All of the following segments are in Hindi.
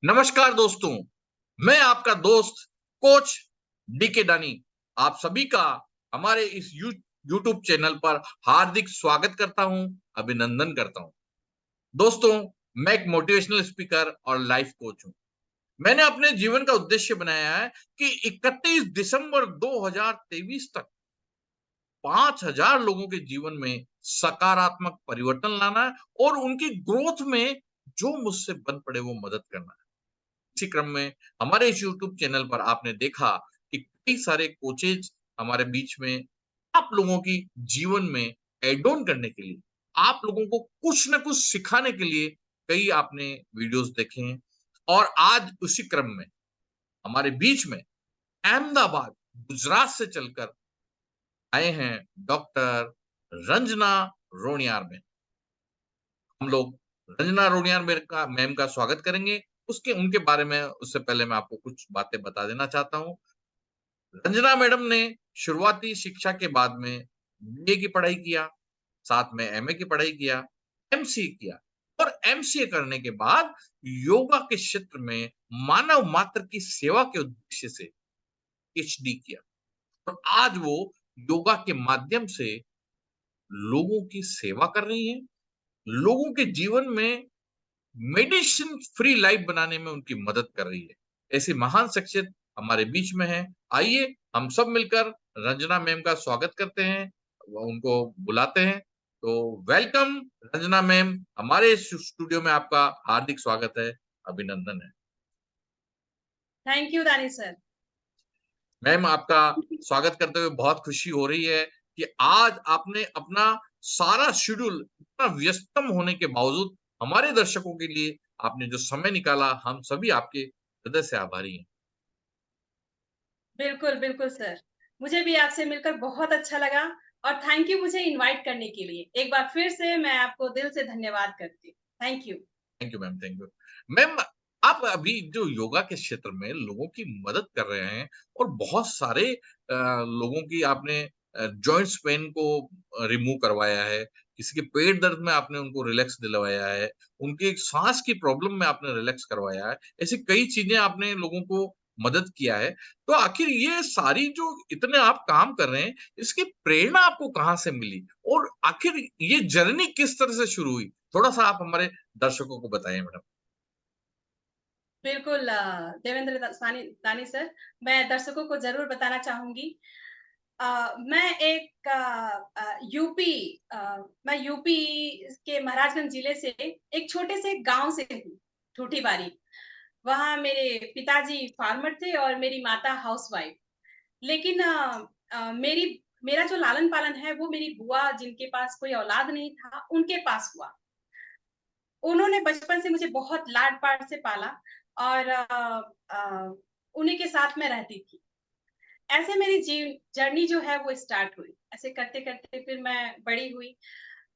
नमस्कार दोस्तों, मैं आपका दोस्त कोच डीके डानी आप सभी का हमारे इस यूट्यूब चैनल पर हार्दिक स्वागत करता हूं, अभिनंदन करता हूं। दोस्तों, मैं एक मोटिवेशनल स्पीकर और लाइफ कोच हूं। मैंने अपने जीवन का उद्देश्य बनाया है कि 31 दिसंबर 2023 तक 5000 लोगों के जीवन में सकारात्मक परिवर्तन लाना है और उनकी ग्रोथ में जो मुझसे बन पड़े वो मदद करना है। इसी क्रम में हमारे इस यूट्यूब चैनल पर आपने देखा कि कई सारे कोचेज हमारे बीच में आप लोगों की जीवन में एड ऑन करने के लिए, आप लोगों को कुछ ना कुछ सिखाने के लिए कई आपने वीडियोस देखे हैं। और आज उसी क्रम में हमारे बीच में अहमदाबाद गुजरात से चलकर आए हैं डॉक्टर रंजना रोनियार में। हम लोग रंजना रोनियार मैम का स्वागत करेंगे। उसके उनके बारे में उससे पहले मैं आपको कुछ बातें बता देना चाहता हूँ। रंजना मैडम ने शुरुआती शिक्षा के बाद में बीए की पढ़ाई किया, साथ में एमए की पढ़ाई किया, एमसीए किया और एमसीए करने के बाद योगा के क्षेत्र में मानव मात्र की सेवा के उद्देश्य से पीएचडी किया और आज वो योगा के माध्यम से लोगों की सेवा कर रही हैं, लोगों के जीवन में मेडिसिन फ्री लाइफ बनाने में उनकी मदद कर रही है। ऐसी महान शख्सियत हमारे बीच में है। आइए हम सब मिलकर रंजना मैम का स्वागत करते हैं, उनको बुलाते हैं। तो वेलकम रंजना मैम, हमारे स्टूडियो में आपका हार्दिक स्वागत है, अभिनंदन है। थैंक यू दानी सर। मैम, आपका स्वागत करते हुए बहुत खुशी हो रही है कि आज आपने अपना सारा शेड्यूल इतना व्यस्तम होने के बावजूद हमारे दर्शकों के लिए आपने जो समय निकाला, हम सभी आपके हृदय से आभारी हैं। बिल्कुल, बिल्कुल सर। मुझे भी आपसे मिलकर बहुत अच्छा लगा और थैंक यू मुझे इनवाइट करने के लिए। एक बार फिर से मैं आपको दिल से धन्यवाद करती हूँ। Thank you. Thank you ma'am, thank you. Ma'am, आप अभी जो योगा के क्षेत्र में लोगों की मदद कर रहे हैं और बहुत सारे लोगों की आपने जॉइंट्स पेन को रिमूव करवाया है, किसी के पेट दर्द में आपने उनको रिलैक्स दिलवाया है, उनकी सांस की प्रॉब्लम में आपने रिलैक्स करवाया है, ऐसी कई चीजें आपने लोगों को मदद किया है। तो आखिर ये सारी जो इतने आप काम कर रहे हैं, इसकी प्रेरणा आपको कहाँ से मिली और आखिर ये जर्नी किस तरह से शुरू हुई? थोड़ा सा आप हमारे दर्शकों को बताइए मैडम। बिल्कुल देवेंद्र दानी सर, मैं दर्शकों को ज़रूर बताना चाहूँगी। मैं एक यूपी मैं यूपी के महाराजगंज जिले से एक छोटे से गाँव से हूँ, ठूठीवारी। वहाँ मेरे पिताजी फार्मर थे और मेरी माता हाउसवाइफ। लेकिन मेरा जो लालन-पालन है वो मेरी बुआ जिनके पास कोई औलाद नहीं था, उनके पास हुआ। उन्होंने बचपन से मुझे बहुत लाड-प्यार से पाला और उन्हीं के साथ मैं रहती थी। ऐसे मेरी जर्नी जो है वो स्टार्ट हुई। ऐसे करते-करते फिर मैं बड़ी हुई।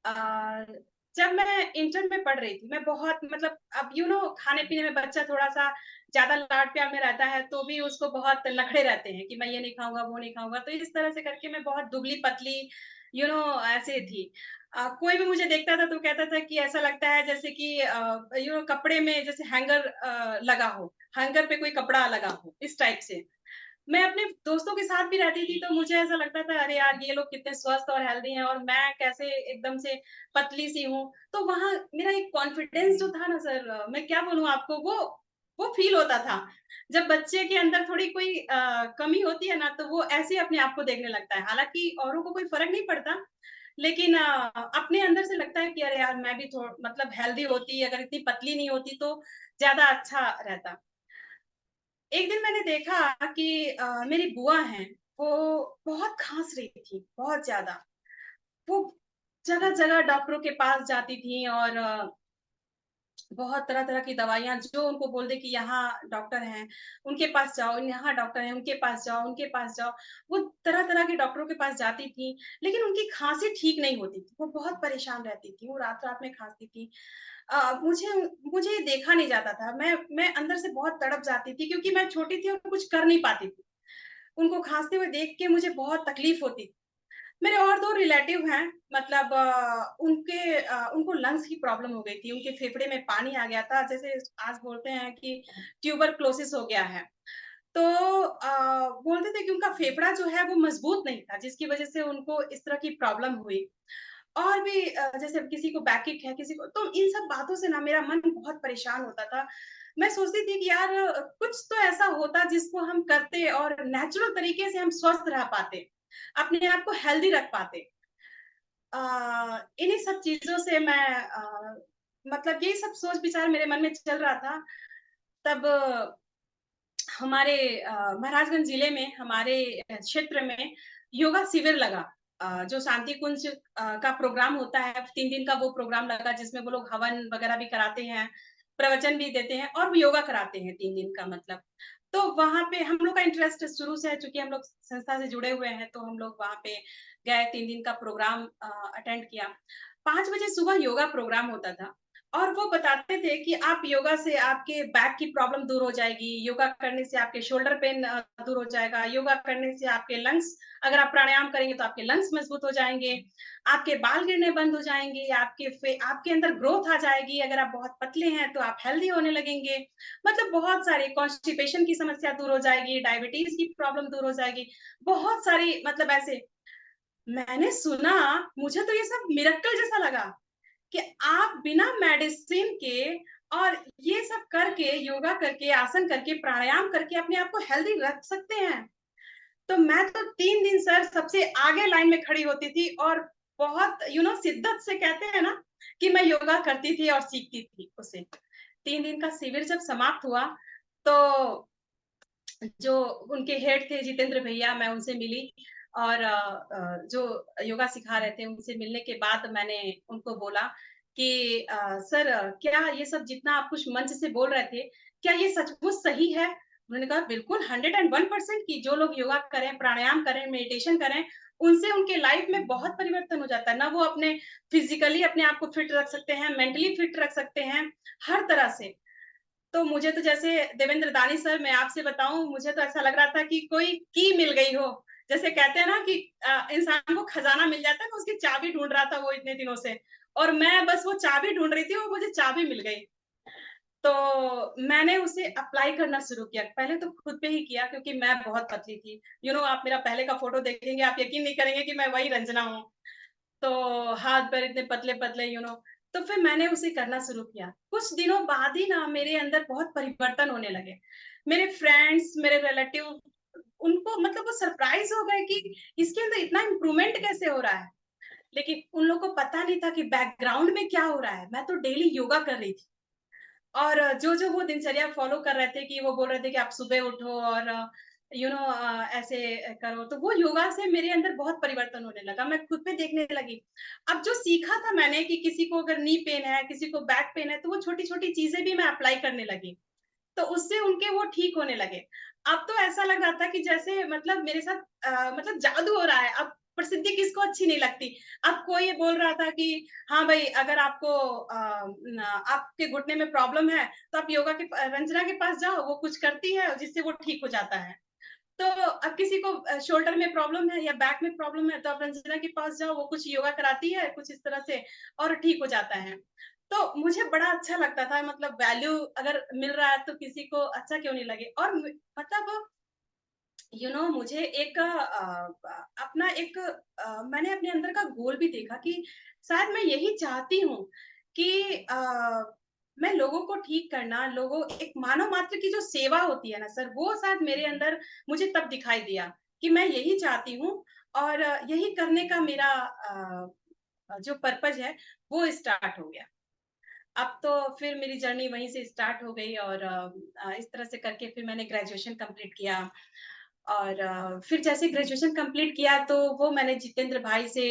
अ, जब मैं इंटर में पढ़ रही थी, मैं बहुत मतलब अब खाने-पीने में बच्चा थोड़ा-सा ज़्यादा लाड-प्यार में रहता है, तो भी उसको बहुत नखरे रहते हैं कि मैं ये नहीं खाऊँगा, वो नहीं खाऊँगा। तो इस तरह से करके मैं बहुत दुबली-पतली ऐसे थी। कोई भी मुझे देखता था तो कहता था कि ऐसा लगता है जैसे कि कपड़े में जैसे हैंगर लगा हो, हैंगर पे कोई कपड़ा लगा हो, इस टाइप से। मैं अपने दोस्तों के साथ भी रहती थी, तो मुझे ऐसा लगता था, अरे यार! ये लोग कितने स्वस्थ और हेल्दी हैं और मैं कैसे एकदम से पतली-सी हूँ। तो वहाँ मेरा एक कॉन्फिडेंस जो था ना सर, मैं क्या बोलूँ आपको, वो फ़ील होता था। जब बच्चे के अंदर थोड़ी कोई कमी होती है ना, तो वो ऐसे ही अपने आप को देखने लगता है। हालाँकि औरों को कोई फ़र्क नहीं पड़ता, लेकिन अपने अंदर से लगता है कि अरे यार! मैं भी मतलब हेल्दी होती, अगर इतनी पतली नहीं होती, तो ज़्यादा अच्छा रहता। एक दिन मैंने देखा कि मेरी बुआ हैं, वो बहुत खाँस रही थी, बहुत ज़्यादा। वो जगह-जगह डॉक्टरों के पास जाती थीं और बहुत तरह-तरह की दवाइयाँ जो उनको बोल दें कि यहाँ डॉक्टर हैं, उनके पास जाओ, यहाँ डॉक्टर हैं, उनके पास जाओ, उनके पास जाओ। वो तरह-तरह के डॉक्टरों के पास जाती थीं, लेकिन उनकी खाँसी ठीक नहीं होती थी। वो बहुत परेशान रहती थीं, वो रात-रात में खाँसती थीं। मुझे मुझे देखा नहीं जाता था। मैं अंदर से बहुत तड़प जाती थी क्योंकि मैं छोटी थी और कुछ कर नहीं पाती थी। उनको खाँसते हुए देख के मुझे बहुत तकलीफ़ होती थी। मेरे और 2 रिलेटिव हैं, मतलब उनको लंग्स की प्रॉब्लम हो गई थी, उनके फेफड़े में पानी आ गया था, जैसे आज बोलते हैं कि ट्यूबरक्लोसिस हो गया है। तो बोलते थे कि उनका फेफड़ा जो है वो मजबूत नहीं था, जिसकी वजह से उनको इस तरह की प्रॉब्लम हुई। और भी जैसे किसी को बैकएक है, किसी को, तो इन सब बातों से ना मेरा मन बहुत परेशान होता था। मैं सोचती थी कि यार कुछ तो ऐसा होता जिसको हम करते और नेचुरल तरीके से हम स्वस्थ रह पाते, अपने आप को हेल्दी रख पाते। इन्हीं सब चीज़ों से मैं मतलब यही सब सोच-विचार मेरे मन में चल रहा था। तब हमारे महाराजगंज जिले में हमारे क्षेत्र में योगा शिविर लगा। जो शांति कुंज का प्रोग्राम होता है, 3 दिन का वो प्रोग्राम लगा जिसमें वो लोग हवन वगैरह भी कराते हैं, प्रवचन भी देते हैं और योगा कराते हैं 3 दिन का मतलब। तो वहाँ पे हम लोग का इंटरेस्ट शुरू से है, चूँकि हम लोग संस्था से जुड़े हुए हैं, तो हम लोग वहाँ पे गए, 3 दिन का प्रोग्राम अटेंड किया। 5 बजे सुबह योगा प्रोग्राम होता था और वो बताते थे कि आप योगा से आपके बैक की प्रॉब्लम दूर हो जाएगी, योगा करने से आपके शोल्डर पेन दूर हो जाएगा, योगा करने से आपके लंग्स, अगर आप प्राणायाम करेंगे तो आपके लंग्स मजबूत हो जाएँगे, आपके बाल गिरने बंद हो जाएँगे, आपके अंदर ग्रोथ आ जाएगी, अगर आप बहुत पतले हैं तो आप हेल्दी होने लगेंगे। मतलब बहुत सारे, कॉन्स्टिपेशन की समस्या दूर हो जाएगी, डायबिटीज़ की प्रॉब्लम दूर हो जाएगी, बहुत सारी मतलब ऐसे। मैंने सुना, मुझे तो ये सब मिरेकल जैसा लगा। कि आप बिना मेडिसिन के और ये सब करके, योगा करके, आसन करके, प्राणायाम करके अपने आप को हेल्दी रख सकते हैं। तो मैं तो 3 दिन सर सबसे आगे लाइन में खड़ी होती थी और बहुत शिद्दत से कहते हैं ना कि मैं योगा करती थी और सीखती थी उसे। 3 दिन का शिविर जब समाप्त हुआ, तो जो उनके हेड थे जितेंद्र भैया, मैं उनसे मिली और जो योगा सिखा रहे थे उनसे मिलने के बाद मैंने उनको बोला कि सर क्या ये सब जितना आप कुछ मंच से बोल रहे थे, क्या ये सचमुच सही है? उन्होंने कहा बिल्कुल 101% कि जो लोग योगा करें, प्राणायाम करें, मेडिटेशन करें, उनसे उनके लाइफ में बहुत परिवर्तन हो जाता है। ना वो अपने फिजिकली अपने आप को फिट रख सकते हैं, मेंटली फिट रख सकते हैं, हर तरह से। तो मुझे तो जैसे देवेंद्र दानी सर, मैं आपसे बताऊँ, मुझे तो ऐसा लग रहा था कि कोई की मिल गई हो। जैसे कहते हैं ना कि इंसान को खजाना मिल जाता है ना, उसकी चाबी ढूँढ रहा था वो इतने दिनों से और मैं बस वो चाबी ढूँढ रही थी और मुझे चाबी मिल गई। तो मैंने उसे अप्लाई करना शुरू किया। पहले तो खुद पे ही किया क्योंकि मैं बहुत पतली थी। आप मेरा पहले का फ़ोटो देखेंगे, आप यकीन नहीं करेंगे कि मैं वही रंजना हूँ। तो हाथ-पैर इतने पतले-पतले, तो फिर मैंने उसे करना शुरू किया। कुछ दिनों बाद ही ना मेरे अंदर बहुत परिवर्तन होने लगे। मेरे फ्रेंड्स, मेरे रिलेटिव, उनको मतलब वो सरप्राइज़ हो गए कि इसके अंदर इतना इम्प्रूवमेंट कैसे हो रहा है? लेकिन उन लोगों को पता नहीं था कि बैकग्राउंड में क्या हो रहा है। मैं तो डेली योगा कर रही थी और जो-जो वो दिनचर्या फ़ॉलो कर रहे थे कि वो बोल रहे थे कि आप सुबह उठो और ऐसे करो, तो वो योगा से मेरे अंदर बहुत परिवर्तन होने लगा, मैं खुद पे देखने लगी। अब जो सीखा था मैंने कि किसी को अगर नी पेन है, किसी को बैक पेन है, तो वो छोटी-छोटी चीज़ें भी मैं अप्लाई करने लगी, तो उससे उनके वो ठीक होने लगे। अब तो ऐसा लग रहा था कि जैसे मतलब मेरे साथ मतलब जादू हो रहा है, अब प्रसिद्धि किसको अच्छी नहीं लगती। अब कोई ये बोल रहा था कि हाँ भाई, अगर आपको आपके घुटने में प्रॉब्लम है, तो आप योगा के रंजना के पास जाओ, वो कुछ करती है जिससे वो ठीक हो जाता है। तो अब किसी को शोल्डर में प्रॉब्लम है या बैक में प्रॉब्लम है, तो आप रंजना के पास जाओ, वो कुछ योगा कराती है, कुछ इस तरह से और ठीक हो जाता है। तो मुझे बड़ा अच्छा लगता था, मतलब वैल्यू अगर मिल रहा है तो किसी को अच्छा क्यों नहीं लगे। और मतलब मुझे एक अपना एक मैंने अपने अंदर का गोल भी देखा कि शायद मैं यही चाहती हूँ कि मैं लोगों को ठीक करना, लोगों एक मानव मात्र की जो सेवा होती है ना सर, वो शायद मेरे अंदर मुझे तब दिखाई दिया कि मैं यही चाहती हूँ और यही करने का मेरा जो पर्पज़ है, वो स्टार्ट हो गया। अब तो फिर मेरी जर्नी वहीं से स्टार्ट हो गई और इस तरह से करके फिर मैंने ग्रेजुएशन कंप्लीट किया और फिर जैसे ग्रेजुएशन कंप्लीट किया तो वो मैंने जितेंद्र भाई से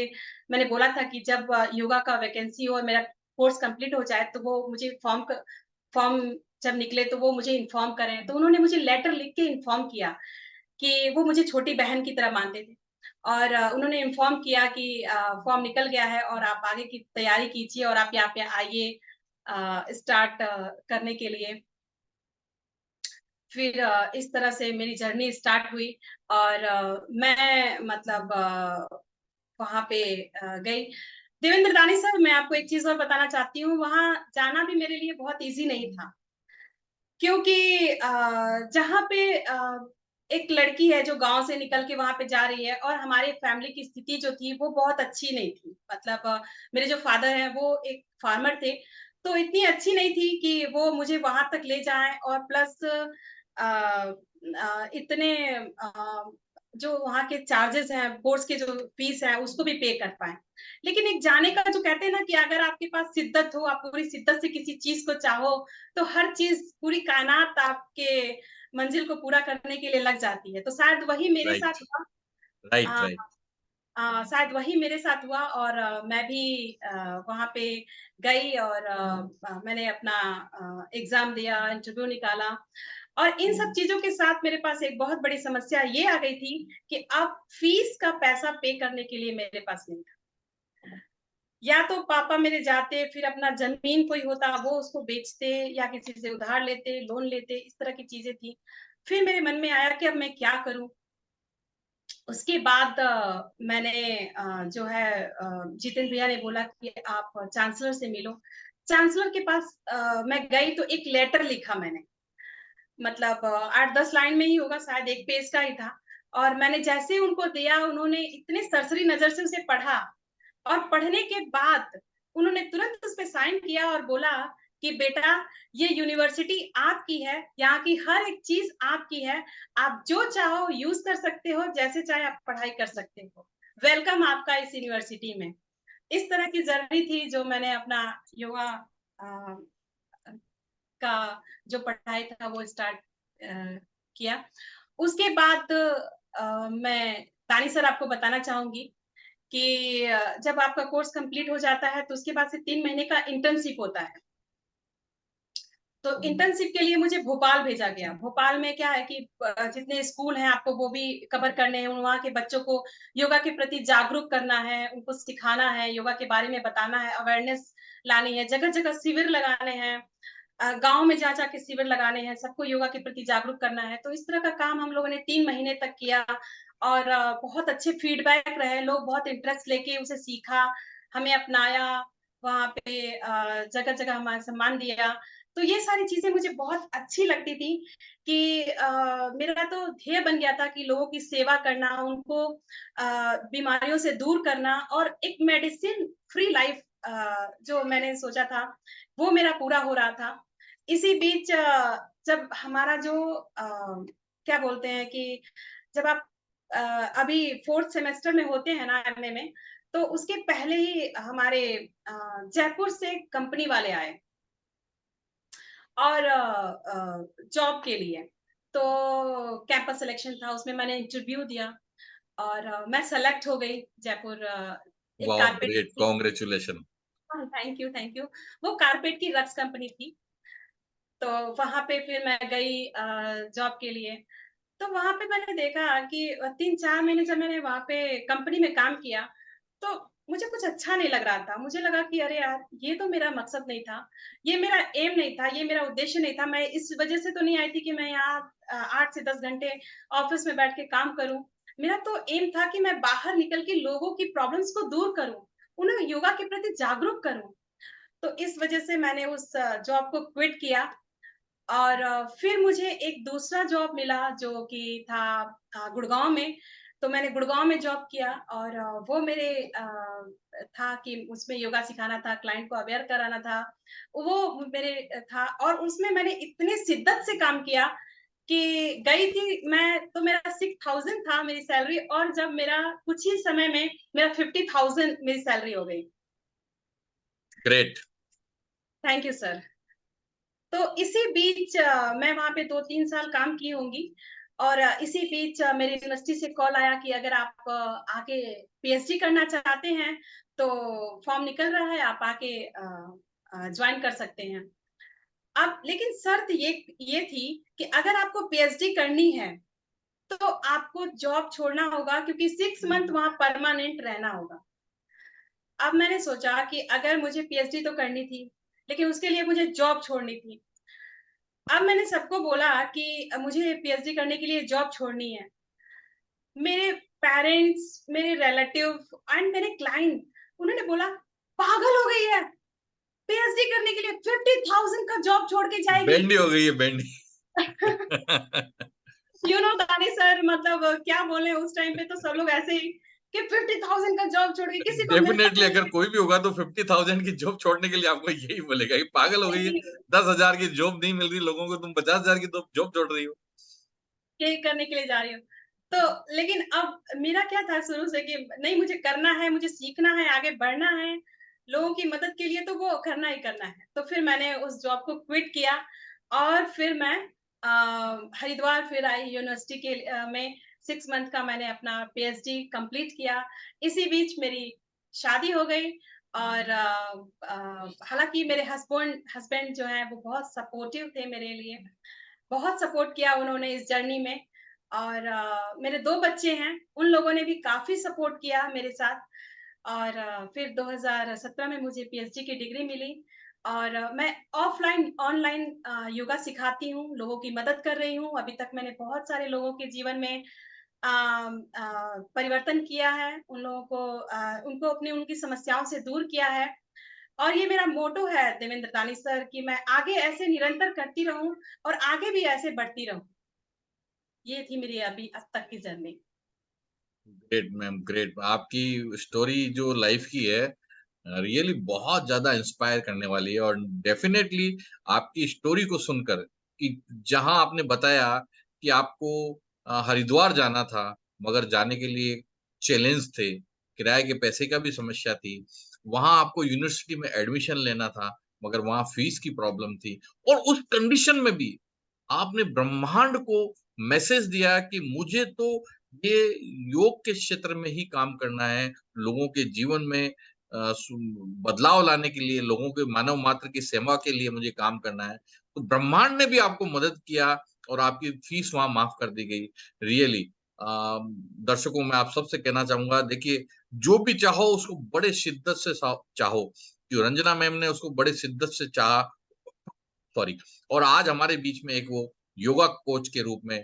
मैंने बोला था कि जब योगा का वैकेंसी हो और मेरा कोर्स कंप्लीट हो जाए तो वो मुझे फॉर्म जब निकले तो वो मुझे इन्फॉर्म करें। तो उन्होंने मुझे लेटर लिख के इन्फॉर्म किया कि वो मुझे छोटी बहन की तरह मानते थे और उन्होंने इन्फॉर्म किया कि फॉर्म निकल गया है और आप आगे की तैयारी कीजिए और आप यहाँ पे आइए स्टार्ट करने के लिए। फिर इस तरह से मेरी जर्नी स्टार्ट हुई और मैं मतलब वहाँ पे गई। देवेंद्र दानी सर, मैं आपको एक चीज़ और बताना चाहती हूँ, वहाँ जाना भी मेरे लिए बहुत ईज़ी नहीं था। क्योंकि जहाँ पे एक लड़की है जो गाँव से निकल के वहाँ पे जा रही है और हमारे फैमिली की स्थिति जो थी वो बहुत अच्छी नहीं थी। मतलब मेरे जो फादर हैं वो एक फार्मर थे, तो इतनी अच्छी नहीं थी कि वो मुझे वहाँ तक ले जाएँ और प्लस इतने जो वहाँ के चार्जेज़ हैं, कोर्स के जो फीस है उसको भी पे कर पाएँ। लेकिन एक जाने का जो कहते हैं ना कि अगर आपके पास शिद्दत हो, आप पूरी शिद्दत से किसी चीज़ को चाहो, तो हर चीज़ पूरी कायनात आपके मंज़िल को पूरा करने के लिए लग जाती है। तो शायद वही मेरे राइट, साथ हुआ। Right, a right. शायद वही मेरे साथ हुआ और मैं भी वहाँ पे गई और मैंने अपना एग्ज़ाम दिया, इंटरव्यू निकाला और इन सब चीज़ों के साथ मेरे पास एक बहुत बड़ी समस्या ये आ गई थी कि अब फ़ीस का पैसा पे करने के लिए मेरे पास नहीं था। या तो पापा मेरे जाते, फिर अपना ज़मीन कोई होता वो उसको बेचते या किसी से उधार लेते, लोन लेते, इस तरह की चीज़ें थी। फिर मेरे मन में आया कि अब मैं क्या करूँ? उसके बाद मैंने जो है जितेंद्र भैया ने बोला कि आप चांसलर से मिलो। चांसलर के पास मैं गई तो एक लेटर लिखा मैंने। मतलब 8-10 लाइन में ही होगा, शायद 1 पेज का ही था और मैंने जैसे ही उनको दिया, उन्होंने इतने सरसरी नज़र से उसे पढ़ा और पढ़ने के बाद उन्होंने तुरंत उस पे साइन किया और बोला कि बेटा, ये यूनिवर्सिटी आपकी है, यहाँ की हर एक चीज़ आपकी है, आप जो चाहो यूज़ कर सकते हो, जैसे चाहे आप पढ़ाई कर सकते हो। वेलकम आपका इस यूनिवर्सिटी में। इस तरह की जर्नी थी जो मैंने अपना योगा अ, का जो पढ़ाई था वो स्टार्ट किया। उसके बाद मैं दानी सर आपको बताना चाहूँगी कि जब आपका कोर्स कंप्लीट हो जाता है तो उसके बाद से 3 महीने का इंटर्नशिप होता है। तो इंटर्नशिप के लिए मुझे भोपाल भेजा गया। भोपाल में क्या है कि जितने स्कूल हैं आपको वो भी कवर करने हैं, वहाँ के बच्चों को योगा के प्रति जागरूक करना है, उनको सिखाना है, योगा के बारे में बताना है, अवेयरनेस लानी है, जगह-जगह शिविर लगाने हैं। गाँव में जा-जा के शिविर लगाने हैं, सबको योगा के प्रति जागरूक करना है। तो इस तरह का काम हम लोगों ने 3 महीने तक किया और बहुत अच्छे फीडबैक रहे, लोग बहुत इंटरेस्ट लेके उसे सीखा, हमें अपनाया, वहाँ पे जगह-जगह हमारा सम्मान दिया। तो ये सारी चीज़ें मुझे बहुत अच्छी लगती थी कि मेरा तो ध्येय बन गया था कि लोगों की सेवा करना, उनको बीमारियों से दूर करना और एक मेडिसिन फ्री लाइफ़ जो मैंने सोचा था, वो मेरा पूरा हो रहा था। इसी बीच जब हमारा जो क्या बोलते हैं कि जब आप अ, अभी 4th सेमेस्टर में होते हैं ना एमए में, तो उसके पहले ही हमारे जयपुर से कंपनी वाले आए और जॉब के लिए। तो कैंपस सिलेक्शन था, उसमें मैंने इंटरव्यू दिया और मैं सेलेक्ट हो गई जयपुर एक वाओ! Carpet great, congratulation. हाँ, थैंक यू, थैंक यू। वो कारपेट की रक्स कंपनी थी, तो वहाँ पे फिर मैं गई जॉब के लिए। तो वहाँ पे मैंने देखा कि 3-4 महीने जब मैंने वहाँ पे कंपनी में काम किया, तो मुझे कुछ अच्छा नहीं लग रहा था। मुझे लगा कि अरे यार! ये तो मेरा मकसद नहीं था, ये मेरा एम नहीं था, ये मेरा उद्देश्य नहीं था। मैं इस वज़ह से तो नहीं आई थी कि मैं यहाँ 8 से 10 घंटे ऑफ़िस में बैठ के काम करूँ। मेरा तो एम था कि मैं बाहर निकल के लोगों की प्रॉब्लम्स को दूर करूँ, उन्हें योगा के प्रति जागरूक करूँ। तो इस वज़ह से मैंने उस जॉब को क्विट किया और फिर मुझे एक दूसरा जॉब मिला जो कि था गुड़गाँव में। तो मैंने गुड़गाँव में जॉब किया और वो मेरे था कि उसमें योगा सिखाना था, क्लाइंट को अवेयर कराना था। वो मेरे था और उसमें मैंने इतने शिद्दत से काम किया कि गई थी मैं तो मेरा 6000 था मेरी सैलरी और जब मेरा कुछ ही समय में मेरा 50,000 मेरी सैलरी हो गई। ग्रेट। Thank you sir. तो इसी बीच मैं वहाँ पे 2-3 साल काम की होंगी और इसी बीच मेरी यूनिवर्सिटी से कॉल आया कि अगर आप आगे पीएचडी करना चाहते हैं, तो फॉर्म निकल रहा है, आप आके जॉइन कर सकते हैं। अब लेकिन शर्त ये थी कि अगर आपको पीएचडी करनी है, तो आपको जॉब छोड़ना होगा क्योंकि 6 मंथ वहाँ परमानेंट रहना होगा। अब मैंने सोचा कि अगर मुझे पीएचडी तो करनी थी, लेकिन उसके लिए मुझे जॉब छोड़नी थी। अब मैंने सबको बोला कि मुझे पीएचडी करने के लिए जॉब छोड़नी है। मेरे पेरेंट्स, मेरे रिलेटिव एंड मेरे क्लाइंट, उन्होंने बोला, "पागल हो गई है! पीएचडी करने के लिए 50,000 का जॉब छोड़ के जाएगी।" बैंडी हो गई है बैंडी। यू नो दानी सर, मतलब क्या बोले, उस टाइम पे तो सब लोग ऐसे ही कि 50,000 का जॉब छोड़ के किसी को मिलता डेफिनेटली नहीं अगर है। कोई भी होगा तो 50,000 की जॉब छोड़ने के लिए आपको यही बोलेगा कि पागल हो गई है। नहीं, 10,000 की जॉब नहीं मिल रही लोगों को, तुम 50,000 की तो जॉब छोड़ रही हो। ये करने के लिए जा रही हूँ। तो लेकिन अब मेरा क्या था शुरू से कि नहीं, मुझे करना है, मुझे सीखना है, आगे बढ़ना है, लोगों की मदद के लिए तो वो करना ही करना है। तो फिर मैंने उस जॉब को क्विट किया और फिर मैं हरिद्वार फिर आई यूनिवर्सिटी के में 6 मंथ का मैंने अपना पीएचडी कंप्लीट किया। इसी बीच मेरी शादी हो गई और हालाँकि मेरे हस्बैंड हस्बैंड जो हैं वो बहुत सपोर्टिव थे मेरे लिए। बहुत सपोर्ट किया उन्होंने इस जर्नी में और मेरे 2 बच्चे हैं, उन लोगों ने भी काफ़ी सपोर्ट किया मेरे साथ और फिर 2017 में मुझे पीएचडी की डिग्री मिली और मैं ऑफ़लाइन ऑनलाइन योगा सिखाती हूँ, लोगों की मदद कर रही हूँ। अभी तक मैंने बहुत सारे लोगों के जीवन में परिवर्तन किया है, उन लोगों को उनको अपनी उनकी समस्याओं से दूर किया है और ये मेरा मोटो है देवेंद्र दानी सर कि मैं आगे ऐसे निरंतर करती रहूँ और आगे भी ऐसे बढ़ती रहूँ। ये थी मेरी अभी अब तक की जर्नी। Great ma'am, great. आपकी स्टोरी जो लाइफ की है रियली बहुत ज्यादा इंस्पायर करने वाली है, और डेफिनेटली आपकी स्टोरी को सुनकर कि जहां आपने बताया कि आपको हरिद्वार जाना था, मगर जाने के लिए चैलेंज थे, किराए के पैसे का भी समस्या थी, वहां आपको यूनिवर्सिटी में एडमिशन लेना था, मगर वहां फीस की प्रॉब्लम थी, और उस कंडीशन में भी आपने ब्रह्मांड को मैसेज दिया कि मुझे तो ये योग के क्षेत्र में ही काम करना है, लोगों के जीवन में बदलाव लाने के लिए, लोगों के मानव मात्र की सेवा के लिए मुझे काम करना है। तो ब्रह्मांड ने भी आपको मदद किया और आपकी फीस वहां माफ कर दी गई। रियली दर्शकों, मैं आप सबसे कहना चाहूंगा, देखिए, जो भी चाहो उसको बड़े शिद्दत से चाहो, जो रंजना मैम ने उसको बड़े शिद्दत से चाहा, सॉरी, और आज हमारे बीच में एक वो योगा कोच के रूप में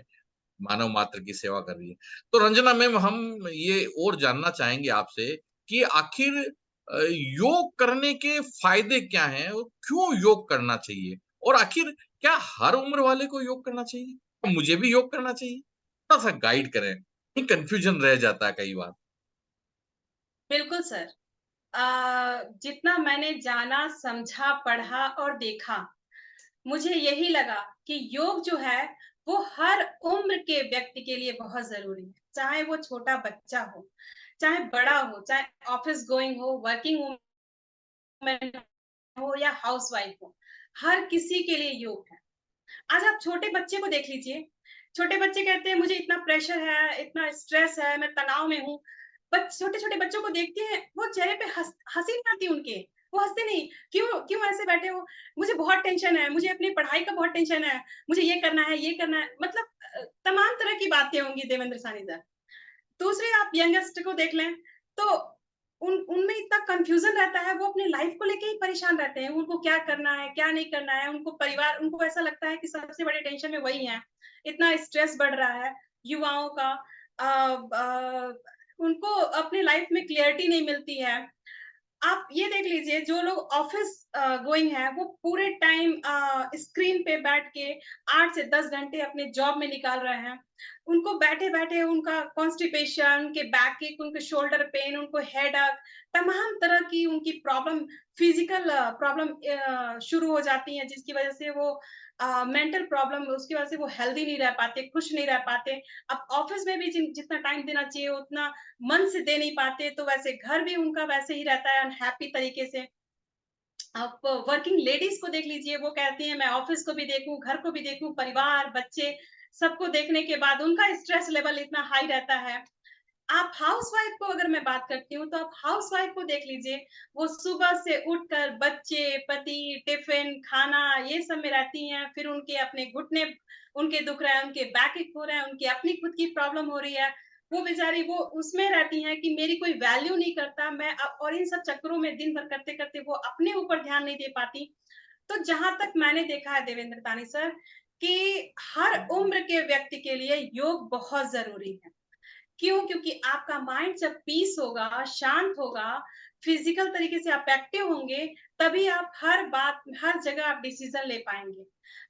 मानव मात्र की सेवा कर रही है। तो रंजना मैम, हम ये और जानना चाहेंगे आपसे कि आखिर योग करने के फायदे क्या हैं और क्यों योग करना चाहिए, और आखिर क्या हर उम्र वाले को योग करना चाहिए, तो मुझे भी योग करना चाहिए? थोड़ा सा गाइड करें, ये कंफ्यूजन रह जाता है कई बार। बिल्कुल सर। जितना मैंने जाना, समझा, पढ़ा और देखा, मुझे यही लगा कि योग जो है, वो हर उम्र के व्यक्ति के लिए बहुत ज़रूरी है। चाहे वो छोटा बच्चा हो, चाहे बड़ा हो, चाहे ऑफ़िस गोइंग हो, वर्किंग वूमेन हो या हाउसवाइफ हो, हर किसी के लिए योग है। आज आप छोटे बच्चे को देख लीजिए, छोटे बच्चे कहते हैं मुझे इतना प्रेशर है, इतना स्ट्रेस है, मैं तनाव में हूँ। बच छोटे-छोटे बच्चों को देखते हैं, वो चेहरे पे हँसी नहीं आती उनके, वो हँसते नहीं, "क्यों क्यों ऐसे बैठे हो? मुझे बहुत टेंशन है, मुझे अपनी पढ़ाई का बहुत टेंशन है, मुझे ये करना है, ये करना है।" मतलब तमाम तरह की बातें होंगी देवेंद्र साहनी सर। दूसरे आप यंगेस्ट को देख लें, तो उनमें इतना कन्फ्यूज़न रहता है, वो अपनी लाइफ़ को लेके ही परेशान रहते हैं, उनको क्या करना है, क्या नहीं करना है, उनको परिवार उनको ऐसा लगता है कि सबसे बड़ी टेंशन में वही हैं, इतना स्ट्रेस बढ़ रहा है युवाओं का उनको अपनी लाइफ़ में क्लैरिटी नहीं मिलती है। आप ये देख लीजिए जो लोग ऑफिस गोइंग है वो पूरे टाइम स्क्रीन पे बैठ के 8 से 10 घंटे अपने जॉब में निकाल रहे हैं। उनको बैठे-बैठे उनका कॉन्स्टिपेशन, उनके बैक एक, उनके शोल्डर पेन, उनको हेडेक, तमाम तरह की उनकी प्रॉब्लम फिजिकल प्रॉब्लम शुरू हो जाती हैं जिसकी वजह से वो मेंटल प्रॉब्लम उसकी वजह से वो हेल्दी नहीं रह पाते, खुश नहीं रह पाते। अब ऑफिस में भी जितना टाइम देना चाहिए उतना मन से दे नहीं पाते, तो वैसे घर भी उनका वैसे ही रहता है अनहैप्पी तरीके से। आप वर्किंग लेडीज़ को देख लीजिए, वो कहती हैं मैं ऑफ़िस को भी देखूँ, घर को भी देखूँ, परिवार, बच्चे सबको देखने के बाद उनका स्ट्रेस लेवल इतना हाई रहता है। आप हाउसवाइफ़ को अगर मैं बात करती हूँ, तो आप हाउसवाइफ़ को देख लीजिए, वो सुबह से उठकर बच्चे, पति, टिफ़िन, खाना ये सब में रहती हैं, फिर उनके अपने घुटने उनके दुख रहे हैं, उनके बैक एक हो रहे हैं, उनकी अपनी खुद की प्रॉब्लम हो रही है। वो बेचारी वो उसमें रहती हैं कि मेरी कोई वैल्यू नहीं करता, मैं और इन सब चक्करों में दिन भर करते-करते वो अपने ऊपर ध्यान नहीं दे पाती। तो जहाँ तक मैंने देखा है देवेंद्र तानी सर, कि हर उम्र के व्यक्ति के लिए योग बहुत ज़रूरी है। क्यों? क्योंकि आपका माइंड जब पीस होगा, शांत होगा, फिज़िकल तरीके से आप एक्टिव होंगे, तभी आप हर बात, हर जगह आप डिसीज़न ले पाएँगे।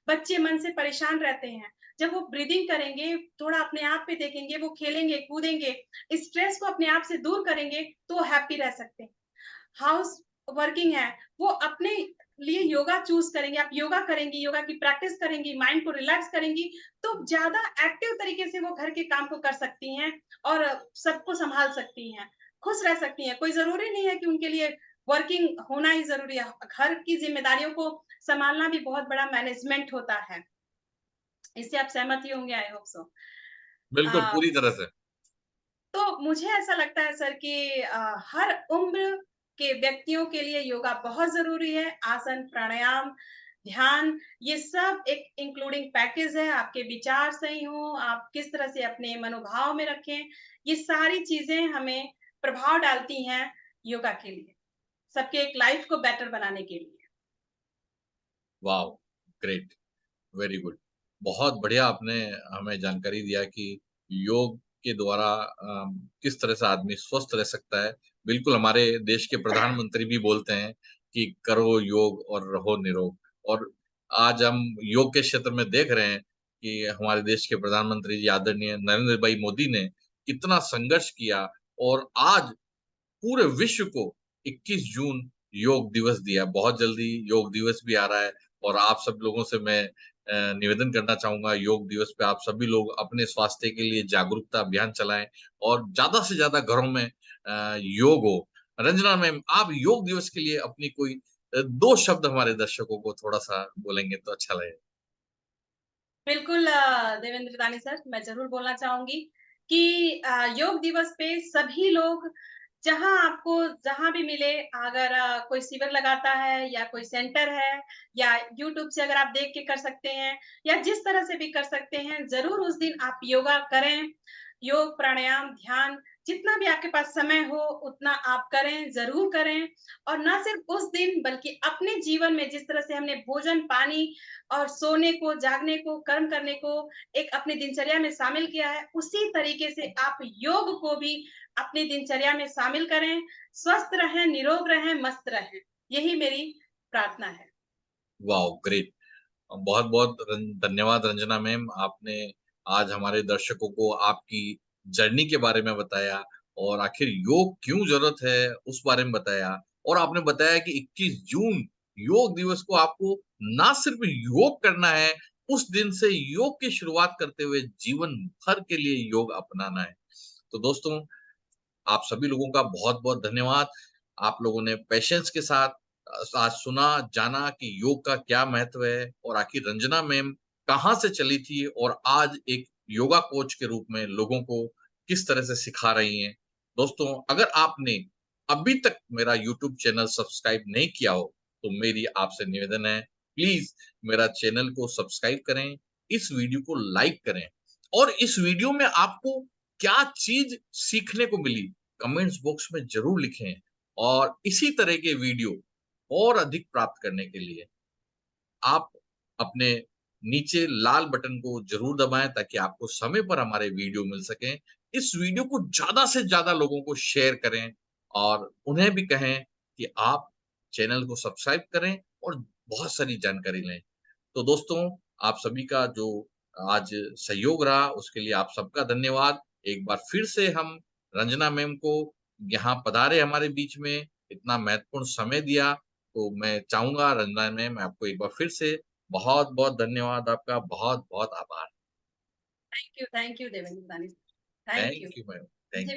बच्चे मन से परेशान रहते हैं, जब वो ब्रीथिंग करेंगे, थोड़ा अपने आप पे देखेंगे, वो खेलेंगे, कूदेंगे, स्ट्रेस को अपने आप से दूर करेंगे, तो वो हैप्पी रह सकते हैं। हाउस वर्किंग है, वो अपने लिए योगा चूज़ करेंगे, आप योगा करेंगी, योगा की प्रैक्टिस करेंगी, माइंड को रिलैक्स करेंगी, तो ज़्यादा एक्टिव तरीके से वो घर के काम को कर सकती हैं और सबको सँभाल सकती हैं, खुश रह सकती हैं। कोई ज़रूरी नहीं है कि उनके लिए वर्किंग होना ही ज़रूरी है, घर की ज़िम्मेदारियों को सँभालना भी बहुत बड़ा मैनेजमेंट होता है। इससे आप सहमत ही होंगे, आई होप सो। बिल्कुल, अ, पूरी तरह से। तो मुझे ऐसा लगता है सर कि हर उम्र के व्यक्तियों के लिए योगा बहुत ज़रूरी है। आसन, प्राणायाम, ध्यान, ये सब एक इंक्लूडिंग पैकेज है। आपके विचार सही हों, आप किस तरह से अपने मनोभाव में रखें, ये सारी चीज़ें हमें प्रभाव डालती हैं योगा के लिए, सबके एक लाइफ को बेटर बनाने के लिए। वाओ! Great, very good. बहुत बढ़िया आपने हमें जानकारी दिया कि योग के द्वारा किस तरह से आदमी स्वस्थ रह सकता है। बिल्कुल, हमारे देश के प्रधानमंत्री भी बोलते हैं कि करो योग और रहो निरोग। और आज हम योग के क्षेत्र में देख रहे हैं कि हमारे देश के प्रधानमंत्री जी आदरणीय नरेंद्र भाई मोदी ने कितना संघर्ष किया और आज पूरे विश्व को 21 जून योग दिवस दिया। बहुत जल्दी योग दिवस भी आ रहा है और आप सब लोगों से मैं निवेदन करना चाहूँगा योग दिवस पे आप सभी लोग अपने स्वास्थ्य के लिए जागरूकता अभियान चलाएँ और ज़्यादा से ज़्यादा घरों में योग हो। रंजना मैम, आप योग दिवस के लिए अपनी कोई 2 शब्द हमारे दर्शकों को थोड़ा-सा बोलेंगे तो अच्छा लगेगा। बिल्कुल देवेंद्र दानी सर, मैं ज़रूर बोलना चाहूँगी कि योग दिवस पे सभी लोग जहाँ आपको जहाँ भी मिले, अगर कोई शिविर लगाता है या कोई सेंटर है या यूट्यूब से अगर आप देख के कर सकते हैं या जिस तरह से भी कर सकते हैं, ज़रूर उस दिन आप योगा करें। योग, प्राणायाम, ध्यान, जितना भी आपके पास समय हो उतना आप करें, ज़रूर करें और ना सिर्फ़ उस दिन बल्कि अपने जीवन में जिस तरह से हमने भोजन, पानी और सोने को, जागने को, कर्म करने को एक अपनी दिनचर्या में शामिल किया है, उसी तरीके से आप योग को भी अपनी दिनचर्या में शामिल करें, स्वस्थ रहें, निरोग रहें, मस्त रहें। यही मेरी प्रार्थना है। वाओ! ग्रेट। बहुत-बहुत धन्यवाद रंजना मैम, आपने आज हमारे दर्शकों को आपकी जर्नी के बारे में बताया और आखिर योग क्यों ज़रूरत है, उस बारे में बताया और आपने बताया कि 21 जून योग दिवस को आपको ना सिर्फ़ योग करना है, उस दिन से योग की शुरुआत करते हुए जीवन भर के लिए योग अपनाना है। तो दोस्तों, आप सभी लोगों का बहुत-बहुत धन्यवाद। आप लोगों ने पेशेंस के साथ आज सुना, जाना कि योग का क्या महत्व है और आखिर रंजना मैम कहाँ से चली थी और आज एक योगा कोच के रूप में लोगों को किस तरह से सिखा रही हैं। दोस्तों, अगर आपने अभी तक मेरा यूट्यूब चैनल सब्सक्राइब नहीं किया हो, तो मेरी आपसे निवेदन है, प्लीज़ मेरा चैनल को सब्सक्राइब करें, इस वीडियो को लाइक करें और इस वीडियो में आपको क्या चीज़ सीखने को मिली, कमेंट्स बॉक्स में ज़रूर लिखें और इसी तरह के वीडियो और अधिक प्राप्त करने के लिए आप अपने नीचे लाल बटन को ज़रूर दबाएँ ताकि आपको समय पर हमारे वीडियो मिल सकें। इस वीडियो को ज़्यादा से ज़्यादा लोगों को शेयर करें और उन्हें भी कहें कि आप चैनल को सब्सक्राइब करें और बहुत सारी जानकारी लें। तो दोस्तों, आप सभी का जो आज सहयोग रहा, उसके लिए आप सबका धन्यवाद। एक बार फिर से हम रंजना मैम को यहाँ पधारे हमारे बीच में, इतना महत्वपूर्ण समय दिया, तो मैं चाहूँगा रंजना मैम आपको एक बार फिर से बहुत-बहुत धन्यवाद आपका, बहुत-बहुत आभार। थैंक यू देवेंद्र दानी। Thank you. Thank you ma'am. मुझे थैंक भी